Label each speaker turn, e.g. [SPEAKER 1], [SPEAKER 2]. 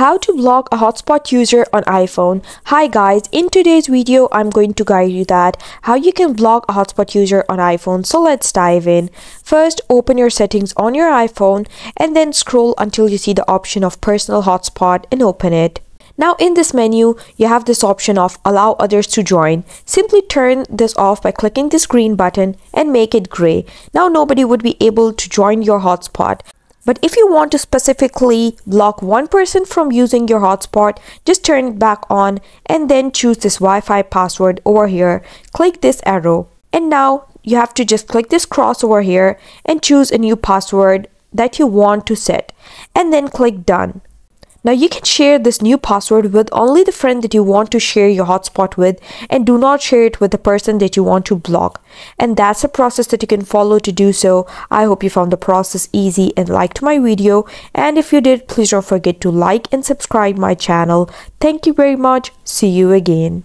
[SPEAKER 1] How to block a hotspot user on iPhone. Hi guys, in today's video I'm going to guide you that how you can block a hotspot user on iPhone. So let's dive in. First, open your settings on your iPhone and then scroll until you see the option of personal hotspot and open it. Now in this menu, you have this option of allow others to join. Simply turn this off by clicking this green button and make it gray. Now nobody would be able to join your hotspot. But if you want to specifically block one person from using your hotspot, just turn it back on and then choose this Wi-Fi password over here. Click this arrow. And now you have to just click this cross over here and choose a new password that you want to set. And then click done. Now you can share this new password with only the friend that you want to share your hotspot with, and do not share it with the person that you want to block. And that's a process that you can follow to do so. I hope you found the process easy and liked my video. And if you did, please don't forget to like and subscribe my channel. Thank you very much. See you again.